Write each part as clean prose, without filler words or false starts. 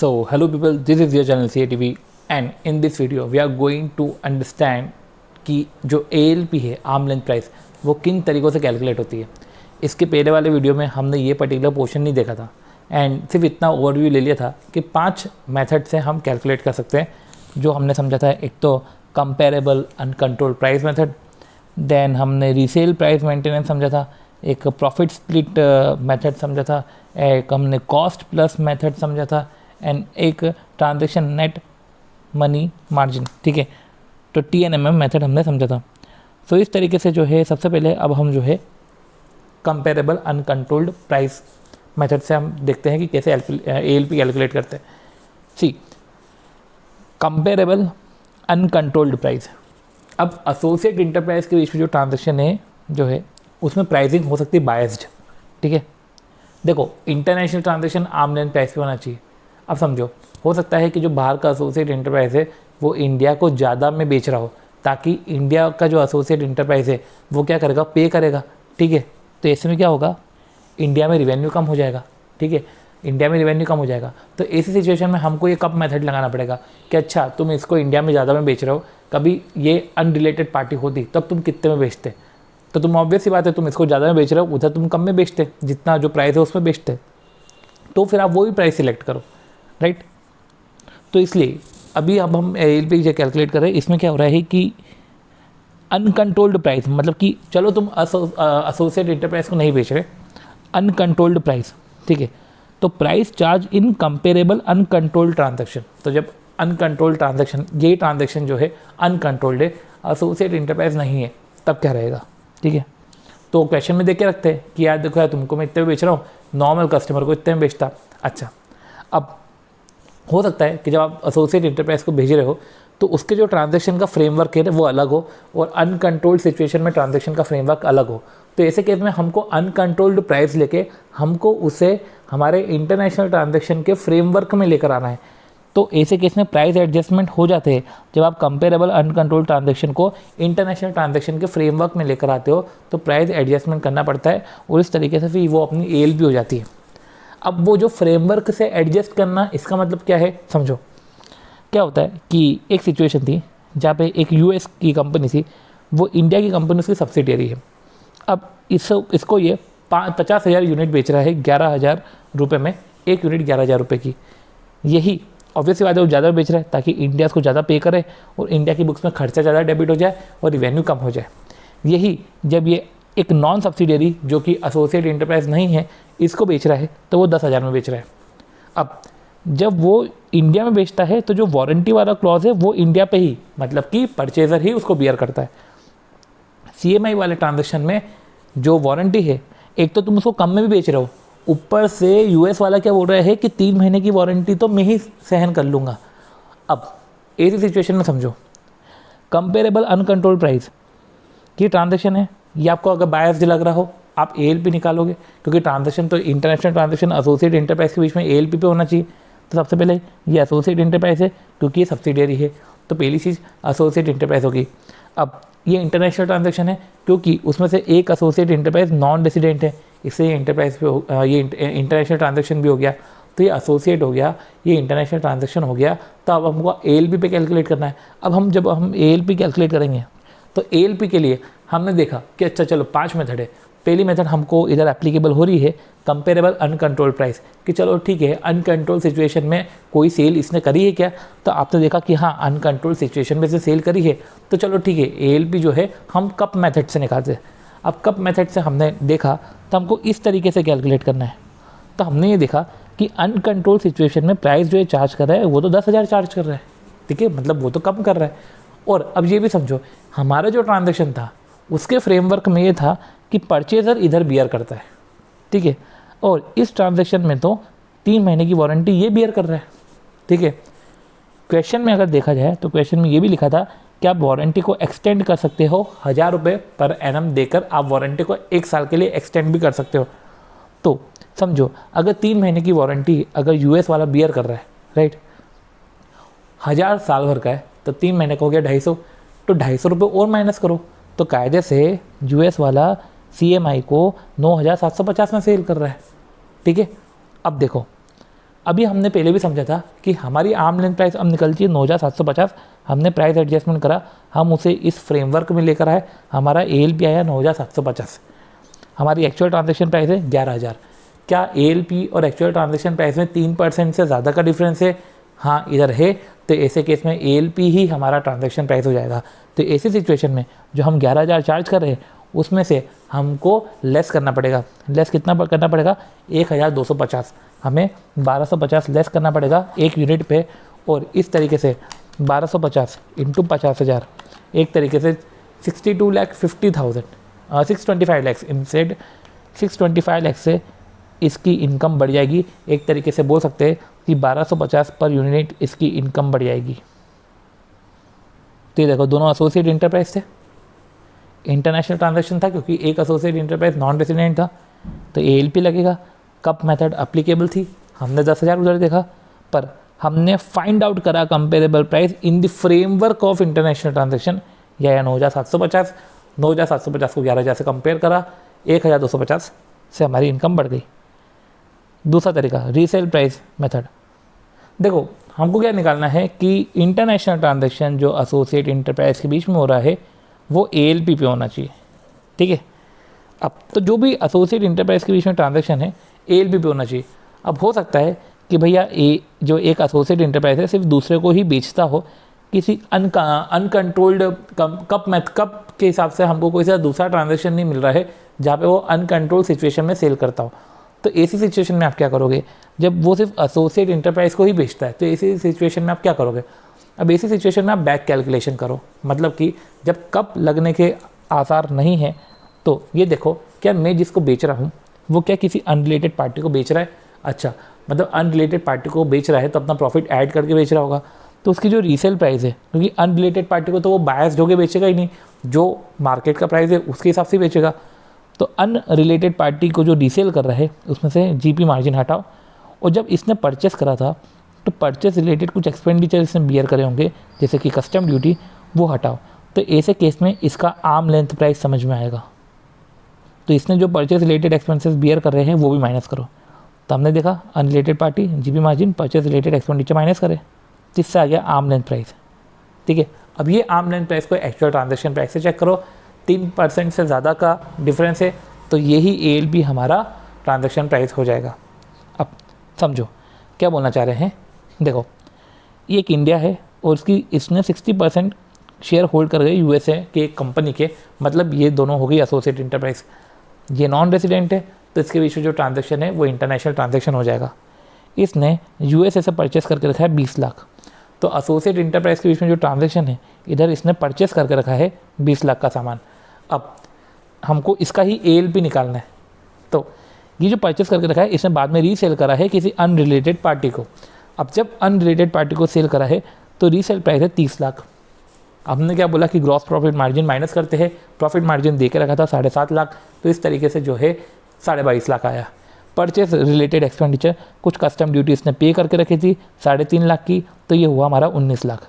So, hello people, this is your channel CATV and in this video we are going to understand कि जो ALP है arm length price वो किन तरीक़ों से कैलकुलेट होती है। इसके पहले वाले वीडियो में हमने ये पर्टिकुलर पोर्शन नहीं देखा था एंड सिर्फ इतना ओवरव्यू ले लिया था कि 5 मेथड से हम कैलकुलेट कर सकते हैं जो हमने समझा था। एक तो comparable uncontrolled price method, then हमने रीसेल प्राइस मेंटेनेंस समझा था, एक प्रॉफिट स्प्लिट मेथड समझा था, एक हमने कॉस्ट प्लस मेथड समझा था एंड एक ट्रांजैक्शन नेट मनी मार्जिन। ठीक है, तो TNMM मेथड हमने समझा था। सो इस तरीके से जो है सबसे पहले अब हम जो है कंपेरेबल अनकंट्रोल्ड प्राइस मेथड से हम देखते हैं कि कैसे ALP कैलकुलेट करते हैं। सी कंपेरेबल अनकंट्रोल्ड प्राइस, अब एसोसिएट इंटरप्राइज के बीच में जो ट्रांजैक्शन है जो है उसमें प्राइसिंग हो सकती है बायस्ड। ठीक है, देखो international transaction arm length price पे होना चाहिए। अब समझो, हो सकता है कि जो बाहर का एसोसिएट इंटरप्राइज है वो इंडिया को ज़्यादा में बेच रहा हो ताकि इंडिया का जो एसोसिएट इंटरप्राइज है वो क्या करेगा, पे करेगा। ठीक है, तो ऐसे में क्या होगा, इंडिया में रिवेन्यू कम हो जाएगा। ठीक है, इंडिया में रिवेन्यू कम हो जाएगा तो ऐसी सिचुएशन में हमको ये कब मेथड लगाना पड़ेगा कि अच्छा तुम इसको इंडिया में ज़्यादा में बेच रहे हो, कभी ये अनरिलेटेड पार्टी होती तब तुम कितने में बेचते, तो तुम ऑब्वियस सी बात है तुम इसको ज़्यादा में बेच रहे हो, उधर तुम कम में बेचते, जितना जो प्राइस है उसमें बेचते, तो फिर आप वो भी प्राइस सिलेक्ट करो, राइट। तो इसलिए अभी अब हम ALP जो कैलकुलेट कर रहे हैं इसमें क्या हो रहा है कि अनकंट्रोल्ड प्राइस, मतलब कि चलो तुम एसोसिएट इंटरप्राइज को नहीं बेच रहे, अनकंट्रोल्ड प्राइस। ठीक है, तो price charge in comparable uncontrolled transaction, तो जब अनकंट्रोल्ड ट्रांजैक्शन, ये ट्रांजैक्शन जो है अनकंट्रोल्ड है, एसोसिएट इंटरप्राइज नहीं है, तब क्या रहेगा। ठीक है, तो क्वेश्चन में देख के रखते हैं कि यार देखो यार तुमको मैं इतने में बेच रहा हूँ, नॉर्मल कस्टमर को इतने में बेचता। अच्छा, अब हो सकता है कि जब आप एसोसिएट इंटरप्राइज को भेज रहे हो तो उसके जो ट्रांजैक्शन का फ्रेमवर्क है वो अलग हो और अनकंट्रोल्ड सिचुएशन में ट्रांजैक्शन का फ्रेमवर्क अलग हो। तो ऐसे केस में हमको अनकंट्रोल्ड प्राइस लेके हमको उसे हमारे इंटरनेशनल ट्रांजैक्शन के फ्रेमवर्क में लेकर आना है। तो ऐसे केस में प्राइस एडजस्टमेंट हो जाते हैं जब आप कंपेरेबल अनकंट्रोल्ड ट्रांजैक्शन को इंटरनेशनल ट्रांजैक्शन के फ्रेमवर्क में लेकर आते हो, तो प्राइस एडजस्टमेंट करना पड़ता है और इस तरीके से फिर वो अपनी ALP हो जाती है। अब वो जो फ्रेमवर्क से एडजस्ट करना, इसका मतलब क्या है समझो। क्या होता है कि एक सिचुएशन थी जहाँ पे एक US की कंपनी थी, वो इंडिया की कंपनी उसकी सब्सिडियरी है। अब इसको ये 50,000 यूनिट बेच रहा है 11,000 रुपये में, एक यूनिट 11,000 रुपये की। यही ऑब्वियसली बात है वो ज़्यादा बेच रहा है ताकि इंडिया उसको ज़्यादा पे करे और इंडिया की बुक्स में खर्चा ज़्यादा डेबिट हो जाए और रिवेन्यू कम हो जाए। यही जब ये एक नॉन सब्सिडियरी जो कि एसोसिएट इंटरप्राइज नहीं है इसको बेच रहा है तो वो 10,000 में बेच रहा है। अब जब वो इंडिया में बेचता है तो जो वारंटी वाला क्लॉज है वो इंडिया पे ही, मतलब कि परचेजर ही उसको बियर करता है। CMI वाले ट्रांजेक्शन में जो वारंटी है, एक तो तुम उसको कम में भी बेच रहे हो, ऊपर से US वाला क्या बोल रहा है कि 3 महीने की वारंटी तो मैं ही सहन कर लूँगा। अब ऐसी सिचुएशन में समझो कंपेरेबल अनकंट्रोल्ड प्राइस की ट्रांजेक्शन है, ये आपको अगर बायस्ड लग रहा हो आप ALP निकालोगे, क्योंकि ट्रांजेक्शन तो इंटरनेशनल ट्रांजेक्शन एसोसिएट इंटरप्राइज के बीच में ALP पे होना चाहिए। तो सबसे पहले ये एसोसिएट इंटरप्राइज है क्योंकि ये सब्सिडियरी है, तो पहली चीज़ एसोसिएट इंटरप्राइज होगी। अब ये इंटरनेशनल ट्रांजेक्शन है क्योंकि उसमें से एक एसोसिएट इंटरप्राइज नॉन रेसिडेंट है, इससे ये इंटरप्राइज पे ये इंटरनेशनल ट्रांजेक्शन भी हो गया, तो ये एसोसिएट हो गया, ये इंटरनेशनल ट्रांजेक्शन हो गया। तो अब हमको ALP पे कैलकुलेट करना है। अब जब हम ALP कैलकुलेट करेंगे तो ALP के लिए हमने देखा कि अच्छा चलो 5 मेथड है। पहली मेथड हमको इधर एप्लीकेबल हो रही है कंपेरेबल अनकंट्रोल्ड प्राइस, कि चलो ठीक है अनकंट्रोल सिचुएशन में कोई सेल इसने करी है क्या, तो आपने देखा कि हाँ अनकंट्रोल सिचुएशन में से सेल करी है, तो चलो ठीक है ALP जो है हम कप मेथड से निकालते हैं। अब कप मेथड से हमने देखा तो हमको इस तरीके से कैलकुलेट करना है। तो हमने ये देखा कि अनकंट्रोल सिचुएशन में प्राइस जो है चार्ज कर रहा है वो तो 10,000 चार्ज कर रहा है। ठीक है, मतलब वो तो कम कर रहा है। और अब ये भी समझो हमारा जो ट्रांजैक्शन था उसके फ्रेमवर्क में ये था कि परचेज़र इधर बियर करता है। ठीक है, और इस ट्रांजैक्शन में तो 3 महीने की वारंटी ये बियर कर रहा है। ठीक है, क्वेश्चन में अगर देखा जाए तो क्वेश्चन में ये भी लिखा था कि आप वारंटी को एक्सटेंड कर सकते हो 1,000 रुपये पर एनम देकर, आप वारंटी को 1 साल के लिए एक्सटेंड भी कर सकते हो। तो समझो अगर 3 महीने की वारंटी अगर US वाला बियर कर रहा है, राइट, 1,000 साल भर का है तो 3 महीने का हो गया 250, तो 250 रुपये और माइनस करो, तो कायदे से US वाला CMI को 9,750 में सेल कर रहा है। ठीक है, अब देखो अभी हमने पहले भी समझा था कि हमारी आर्म लेंथ प्राइस अब निकलती है 9,750, हमने प्राइस एडजस्टमेंट करा, हम उसे इस फ्रेमवर्क में लेकर आए, हमारा ALP आया 9,750, हमारी एक्चुअल ट्रांजेक्शन प्राइस है 11,000। क्या ALP और एक्चुअल ट्रांजेक्शन प्राइस में 3% से ज़्यादा का डिफरेंस है? हाँ इधर है, तो ऐसे केस में ALP ही हमारा ट्रांजेक्शन प्राइस हो जाएगा। तो ऐसी सिचुएशन में जो हम 11,000 चार्ज कर रहे हैं उसमें से हमको लेस करना पड़ेगा। लेस कितना करना पड़ेगा? 1,250, हमें 1,250 लेस करना पड़ेगा एक यूनिट पे। और इस तरीके से 1,250 इंटू 50,000 एक तरीके से 62,50,000 625 लैक्स इंस्टेड 625 लैक्स से इसकी इनकम बढ़ जाएगी। एक तरीके से बोल सकते हैं कि 1,250 पर यूनिट इसकी इनकम बढ़ जाएगी। तो ये देखो दोनों एसोसिएट इंटरप्राइज थे, इंटरनेशनल ट्रांजैक्शन था क्योंकि एक एसोसिएट इंटरप्राइज नॉन रेसिडेंट था, तो ALP लगेगा। कप मेथड अप्लीकेबल थी, हमने 10,000 उधर देखा, पर हमने फाइंड आउट करा comparable price in the framework of international transaction, या 9,750, 9,750 को 11,000 से कंपेयर करा, 1,250 से हमारी इनकम बढ़ गई। दूसरा तरीका रीसेल प्राइस मेथड। देखो हमको क्या निकालना है कि इंटरनेशनल ट्रांजैक्शन जो एसोसिएट इंटरप्राइज के बीच में हो रहा है वो ALP पे होना चाहिए, ठीक है। अब तो जो भी एसोसिएट इंटरप्राइज के बीच में ट्रांजैक्शन है ALP पे होना चाहिए। अब हो सकता है कि भैया जो एक एसोसिएट इंटरप्राइज है सिर्फ दूसरे को ही बेचता हो, किसी अनकंट्रोल्ड कप के हिसाब से हमको कोई सा दूसरा ट्रांजैक्शन नहीं मिल रहा है जहाँ पे वो अनकंट्रोल्ड सिचुएशन में सेल करता हो। तो ऐसी सिचुएशन में आप क्या करोगे? जब वो सिर्फ एसोसिएट इंटरप्राइज को ही बेचता है तो ऐसी सिचुएशन में आप क्या करोगे? अब ऐसी सिचुएशन में आप बैक कैलकुलेशन करो, मतलब कि जब कप लगने के आसार नहीं है तो ये देखो क्या मैं जिसको बेच रहा हूँ वो क्या किसी अनरिलेटेड पार्टी को बेच रहा है? अच्छा, मतलब अनरिलेटेड पार्टी को बेच रहा है तो अपना प्रॉफिट ऐड करके बेच रहा होगा, तो उसकी जो रीसेल प्राइस है, क्योंकि अनरिलेटेड पार्टी को तो वो बायस्ड होकर बेचेगा ही नहीं, जो मार्केट का प्राइस है उसके हिसाब से बेचेगा। तो अनरिलेटेड पार्टी को जो रीसेल कर रहा है उसमें से GP मार्जिन हटाओ, और जब इसने परचेस करा था तो परचेस रिलेटेड कुछ एक्सपेंडिचर इसने बियर करे होंगे जैसे कि कस्टम ड्यूटी, वो हटाओ। तो ऐसे केस में इसका आर्म लेंथ प्राइस समझ में आएगा। तो इसने जो परचेस रिलेटेड एक्सपेंसेस बियर कर रहे हैं वो भी माइनस करो। तो हमने देखा unrelated party GP margin purchase related expenditure minus करे, तो इससे आ गया आर्म लेंथ प्राइस, ठीक है। अब ये आर्म लेंथ प्राइस को एक्चुअल ट्रांजैक्शन प्राइस से चेक करो, 3% से ज़्यादा का डिफरेंस है तो यही ALP हमारा ट्रांजैक्शन प्राइस हो जाएगा। अब समझो क्या बोलना चाह रहे हैं। देखो ये एक इंडिया है और इसने 60% शेयर होल्ड कर गए USA के एक कंपनी के, मतलब ये दोनों हो गई एसोसिएट इंटरप्राइज। ये नॉन रेसिडेंट है तो इसके बीच में जो ट्रांजैक्शन है वो इंटरनेशनल ट्रांजैक्शन हो जाएगा। इसने USA से परचेस करके रखा है 20 लाख, तो एसोसिएट इंटरप्राइज के बीच में जो ट्रांजैक्शन है इधर इसने परचेस करके रखा है 20 लाख का सामान। अब हमको इसका ही ALP निकालना है, तो ये जो परचेस करके रखा है इसने बाद में रीसेल करा है किसी अनरिलेटेड पार्टी को। अब जब अनरिलेटेड पार्टी को सेल करा है तो रीसेल प्राइस है 30 लाख। हमने क्या बोला कि ग्रॉस प्रॉफिट मार्जिन माइनस करते हैं, प्रॉफिट मार्जिन दे के रखा था 7.5 लाख, तो इस तरीके से जो है 22.5 लाख आया। परचेस रिलेटेड एक्सपेंडिचर कुछ कस्टम ड्यूटी इसने पे करके रखी थी 3.5 लाख की, तो ये हुआ हमारा 19 लाख।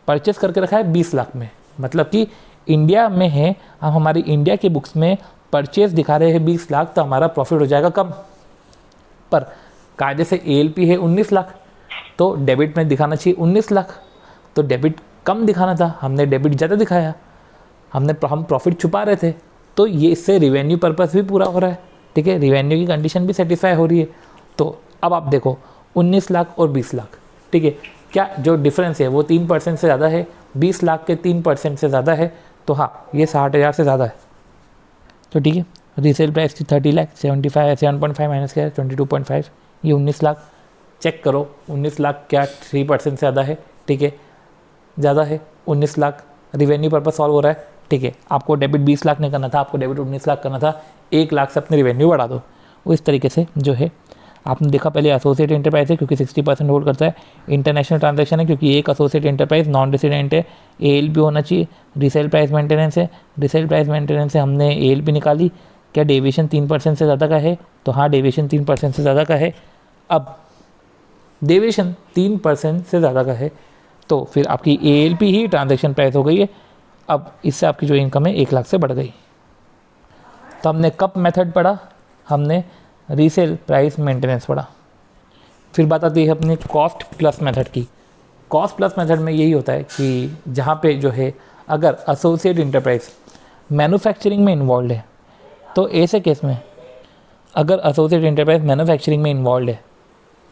परचेस करके रखा है 20 लाख में, मतलब कि इंडिया में है, हम हमारी इंडिया के बुक्स में परचेस दिखा रहे हैं 20 लाख, तो हमारा प्रॉफिट हो जाएगा कम, पर कायदे से ALP है 19 लाख, तो डेबिट में दिखाना चाहिए 19 लाख, तो डेबिट कम दिखाना था, हमने डेबिट ज़्यादा दिखाया, हम प्रॉफिट छुपा रहे थे। तो ये इससे रिवेन्यू पर्पस भी पूरा हो रहा है, ठीक है, रिवेन्यू की कंडीशन भी सेटिस्फाई हो रही है। तो अब आप देखो 19 लाख और 20 लाख, ठीक है, क्या जो डिफरेंस है वो 3% से ज़्यादा है, 20 लाख के 3% से ज़्यादा है, तो हाँ ये 60,000 से ज़्यादा है। तो ठीक है, रीसेल प्राइस थी 30 लाख, 7.5 माइनस क्या है 22.5, ये 19 लाख। चेक करो 19 लाख क्या 3% से ज़्यादा है, ठीक है, ज़्यादा है 19 लाख, रिवेन्यू पर्पस सॉल्व हो रहा है, ठीक है। आपको डेबिट 20 लाख नहीं करना था, आपको डेबिट 19 लाख करना था, 1 लाख से अपनी रिवेन्यू बढ़ा दो। वो इस तरीके से जो है आपने देखा, पहले एसोसिएट इंटरप्राइज है क्योंकि 60% होल्ड करता है, इंटरनेशनल ट्रांजैक्शन है क्योंकि एक एसोसिएट इंटरप्राइज नॉन रेसिडेंट है, ALP होना चाहिए, रीसेल प्राइस मेंटेनेंस है, रीसेल प्राइस मेंटेनेंस से हमने ALP निकाली, क्या डेविएशन 3% से ज़्यादा का है, तो हाँ डेविएशन 3% से ज़्यादा का है। अब डेविएशन 3% से ज़्यादा का है तो फिर आपकी ALP ही ट्रांजैक्शन प्राइस हो गई है। अब इससे आपकी जो इनकम है 1 लाख से बढ़ गई। तो हमने कप मेथड पढ़ा, हमने रीसेल प्राइस मेंटेनेंस पढ़ा। फिर बात आती है अपने कॉस्ट प्लस मेथड की। कॉस्ट प्लस मेथड में यही होता है कि जहाँ पे जो है अगर एसोसिएट इंटरप्राइज मैन्युफैक्चरिंग में इन्वॉल्व है, तो ऐसे केस में अगर एसोसिएट इंटरप्राइज मैन्युफैक्चरिंग में इन्वॉल्व है,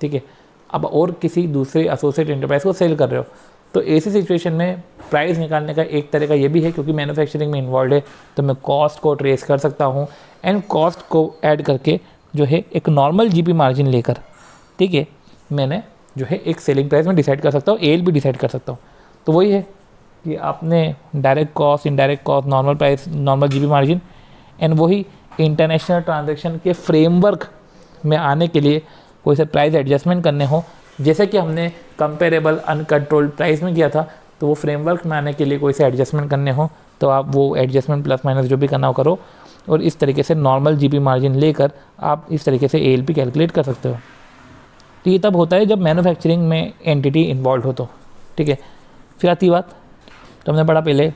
ठीक है, अब और किसी दूसरे एसोसिएट इंटरप्राइज को सेल कर रहे हो, तो ऐसी सिचुएशन में प्राइस निकालने का एक तरीका ये भी है, क्योंकि मैन्युफैक्चरिंग में इन्वॉल्व है तो मैं कॉस्ट को ट्रेस कर सकता हूँ एंड कॉस्ट को ऐड करके जो है एक नॉर्मल जीपी मार्जिन लेकर, ठीक है, मैंने जो है एक सेलिंग प्राइस में डिसाइड कर सकता हूँ, एल भी डिसाइड कर सकता हूँ। तो वही है कि आपने direct cost, indirect cost, normal price, normal GP margin and वही इंटरनेशनल ट्रांजैक्शन के फ्रेमवर्क में आने के लिए कोई से प्राइस एडजस्टमेंट करने हो, जैसे कि हमने कंपेरेबल अनकंट्रोल्ड प्राइस में किया था, तो वो फ्रेमवर्क में आने के लिए कोई से एडजस्टमेंट करने हो तो आप वो एडजस्टमेंट प्लस माइनस जो भी करना हो करो, और इस तरीके से नॉर्मल जीपी मार्जिन लेकर आप इस तरीके से एएलपी कैलकुलेट कर सकते हो। तो ये तब होता है जब मैन्युफैक्चरिंग में एंटिटी इन्वॉल्व हो तो, ठीक है। फिर आती बात, तो हमने पढ़ा पहले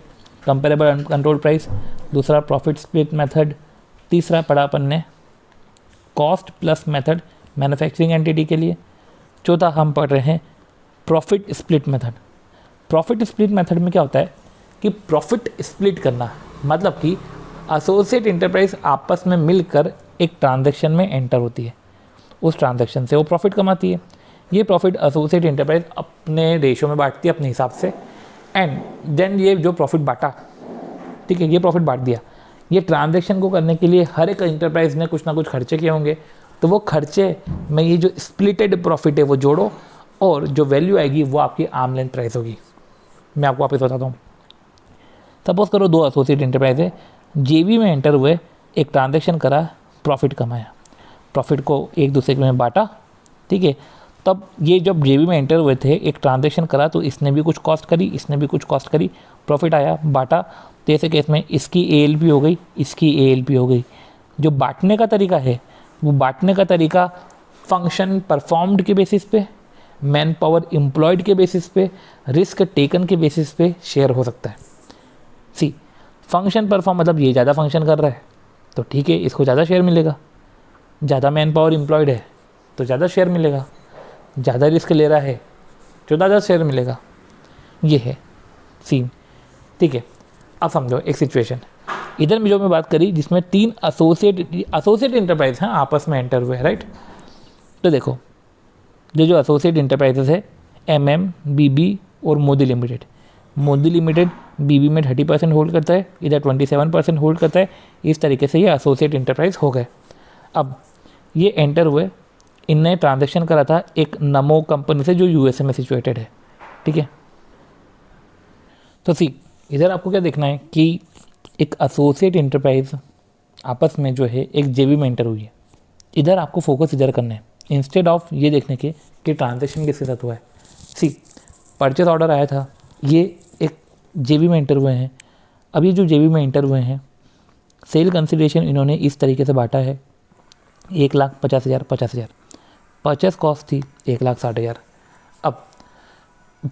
कंपेरेबल अनकंट्रोल्ड प्राइस, दूसरा प्रॉफिट स्प्लिट मेथड, तीसरा पढ़ा अपन ने cost plus method manufacturing entity के लिए, चौथा हम पढ़ रहे हैं profit split method. Profit split method में क्या होता है कि प्रॉफिट स्प्लिट करना, मतलब कि एसोसिएट इंटरप्राइज आपस में मिलकर एक ट्रांजैक्शन में एंटर होती है, उस ट्रांजैक्शन से वो प्रॉफिट कमाती है। ये प्रॉफिट एसोसिएट इंटरप्राइज अपने रेशो में बांटती है अपने हिसाब से, एंड देन ये जो प्रॉफिट बांटा, ठीक है, ये प्रॉफिट बांट दिया, ये ट्रांजैक्शन को करने के लिए हर एक इंटरप्राइज ने कुछ ना कुछ खर्चे किए होंगे, तो वो खर्चे में ये जो स्प्लिटेड प्रॉफिट है वो जोड़ो, और जो वैल्यू आएगी वो आपकी आर्म लेंथ प्राइस होगी। मैं आपको वापस बताता हूँ। सपोज करो दो एसोसिएट इंटरप्राइज है, जेवी में एंटर हुए, एक ट्रांजैक्शन करा, प्रॉफिट कमाया, प्रॉफिट को एक दूसरे में बांटा, ठीक है। तब ये जब जेवी में एंटर हुए थे, एक ट्रांजैक्शन करा, तो इसने भी कुछ कॉस्ट करी, इसने भी कुछ कॉस्ट करी, प्रॉफिट आया, बांटा, तो ऐसे केस में इसकी एएलपी हो गई, इसकी एएलपी हो गई। जो बांटने का तरीका है, वो बांटने का तरीका फंक्शन परफॉर्म्ड के बेसिस पे, मैन पावर एम्प्लॉयड के बेसिस पे, रिस्क टेकन के बेसिस पे शेयर हो सकता है। सी फंक्शन परफॉर्म मतलब ये ज़्यादा फंक्शन कर रहा है तो ठीक है, इसको ज़्यादा शेयर मिलेगा, ज़्यादा मैन पावर एम्प्लॉयड है तो ज़्यादा शेयर मिलेगा, ज़्यादा रिस्क ले रहा है तो ज़्यादा शेयर मिलेगा। ये है सीन, ठीक है। अब समझो एक सिचुएशन, इधर में जो मैं बात करी जिसमें तीन एसोसिएट इंटरप्राइज हैं आपस में एंटर हुए, राइट। तो देखो जो एसोसिएट इंटरप्राइजेस है MM, BB और Modi limited. Modi limited BB में 30% होल्ड करता है, इधर 27% होल्ड करता है। इस तरीके से ये एसोसिएट इंटरप्राइज हो गए। अब ये एंटर हुए, इनने ट्रांजैक्शन करा था एक नमो कंपनी से जो USA में सिचुएटेड है, ठीक है। तो सी इधर आपको क्या देखना है कि एक एसोसिएट इंटरप्राइज आपस में जो है एक जेवी में एंटर हुई है। इधर आपको फोकस इधर करना है इंस्टेड ऑफ ये देखने के कि ट्रांजैक्शन किसके साथ हुआ है। सी परचेस ऑर्डर आया था, ये एक जेवी में एंटर हुए हैं। अब ये जो जेवी में एंटर हुए हैं, सेल कंसिडरेशन इन्होंने इस तरीके से बांटा है, 1,50,000 50,000, परचेस कॉस्ट थी 1,60,000। अब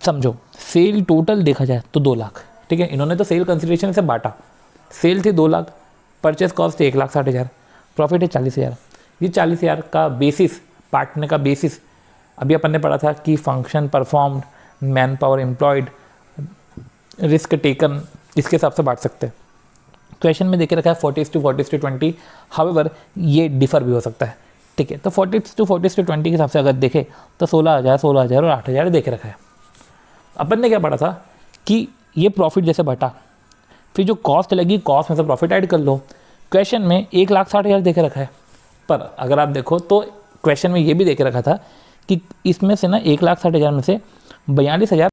समझो सेल टोटल देखा जाए तो 2 लाख, ठीक है। इन्होंने तो सेल कंसिडरेशन से बांटा, सेल थी 2 लाख, परचेस कॉस्ट थी 1,60,000, प्रॉफिट है 40,000। ये 40,000 का बेसिस, बांटने का बेसिस अभी अपन ने पढ़ा था कि function performed, man power employed, risk taken, इसके हिसाब से बांट सकते हैं। क्वेश्चन में देखे रखा है 40:40:20, हाउएवर ये डिफर भी हो सकता है, ठीक है। तो 40:40:20 के हिसाब से अगर देखें तो 16,000 और 8,000 देखे रखा है। अपन ने क्या पढ़ा था कि ये प्रॉफिट जैसे बटा, फिर जो कॉस्ट लगी, कॉस्ट में से प्रॉफिट ऐड कर लो। क्वेश्चन में 1,60,000 देखे रखा है, पर अगर आप देखो तो क्वेश्चन में ये भी देखे रखा था कि इसमें से ना 1,60,000 में से 42,000